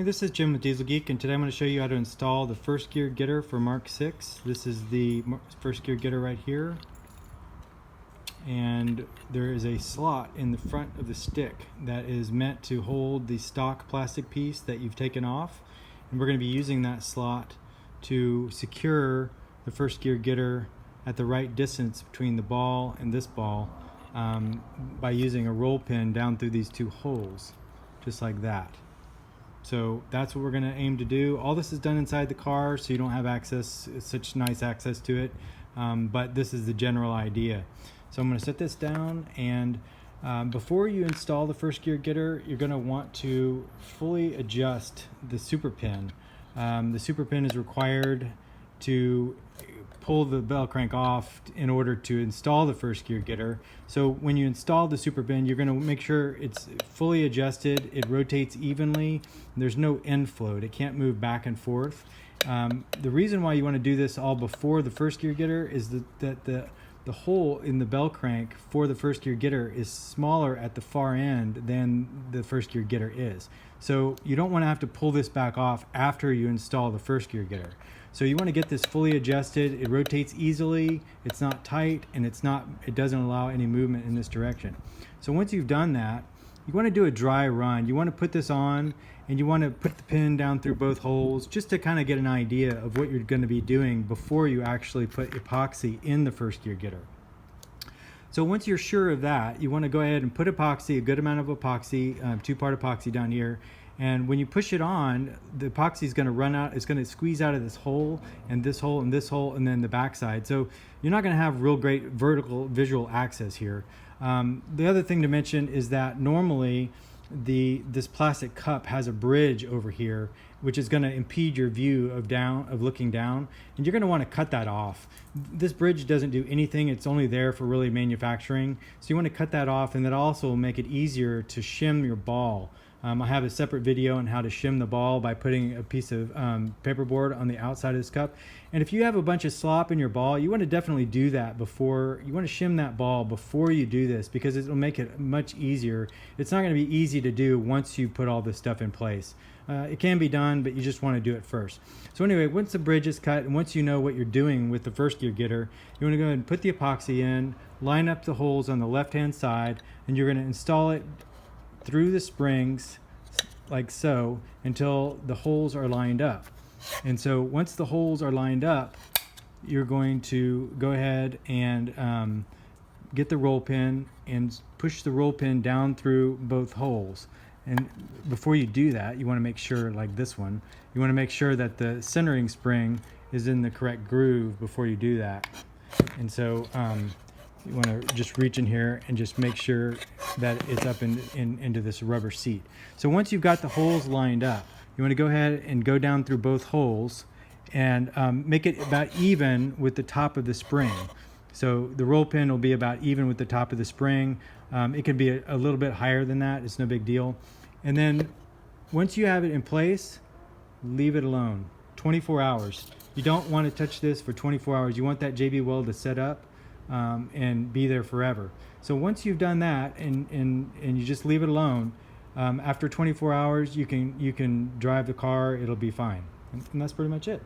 Hey, this is Jim with Dieselgeek, and today I'm going to show you how to install the first gear getter for Mk6. This is the first gear getter right here, and there is a slot in the front of the stick that is meant to hold the stock plastic piece that you've taken off, and we're going to be using that slot to secure the first gear getter at the right distance between the ball and this ball by using a roll pin down through these two holes, just like that. So that's what we're going to aim to do. All this is done inside the car, so you don't have such nice access to it, but this is the general idea. So I'm going to set this down, and before you install the first gear getter, you're going to want to fully adjust the super pin. The super pin is required to pull the bell crank off in order to install the first gear getter. So when you install the super pin, you're going to make sure it's fully adjusted, it rotates evenly, there's no end float, it can't move back and forth. The reason why you want to do this all before the first gear getter is that the hole in the bell crank for the first gear getter is smaller at the far end than the first gear getter is. So you don't want to have to pull this back off after you install the first gear getter. So you want to get this fully adjusted. It rotates easily, it's not tight, and it doesn't allow any movement in this direction. So once you've done that, you want to do a dry run. You want to put this on, and you want to put the pin down through both holes just to kind of get an idea of what you're going to be doing before you actually put epoxy in the first gear getter. So once you're sure of that, you want to go ahead and put epoxy, a good amount of epoxy, two-part epoxy down here. And when you push it on, the epoxy is going to run out. It's going to squeeze out of this hole, and this hole, and this hole, and then the backside. So you're not going to have real great vertical visual access here. The other thing to mention is that normally this plastic cup has a bridge over here, which is going to impede your view of looking down, and you're going to want to cut that off. This bridge doesn't do anything. It's only there for really manufacturing. So you want to cut that off, and that also will make it easier to shim your ball. I have a separate video on how to shim the ball by putting a piece of paperboard on the outside of this cup. And if you have a bunch of slop in your ball, you want to definitely do that before. You want to shim that ball before you do this, because it will make it much easier. It's not going to be easy to do once you put all this stuff in place. It can be done, but you just want to do it first. So anyway, once the bridge is cut, and once you know what you're doing with the first gear getter, you want to go ahead and put the epoxy in, line up the holes on the left-hand side, and you're going to install it through the springs like so until the holes are lined up. And so once the holes are lined up, you're going to go ahead and get the roll pin and push the roll pin down through both holes. And before you do that, you want to make sure, like this one, you want to make sure that the centering spring is in the correct groove before you do that. And so you want to just reach in here and just make sure that it's up into this rubber seat. So once you've got the holes lined up, you want to go ahead and go down through both holes and make it about even with the top of the spring. So the roll pin will be about even with the top of the spring. It can be a little bit higher than that. It's no big deal. And then once you have it in place, leave it alone. 24 hours. You don't want to touch this for 24 hours. You want that JB weld to set up and be there forever. So once you've done that and you just leave it alone, after 24 hours you can drive the car. It'll be fine, and that's pretty much it.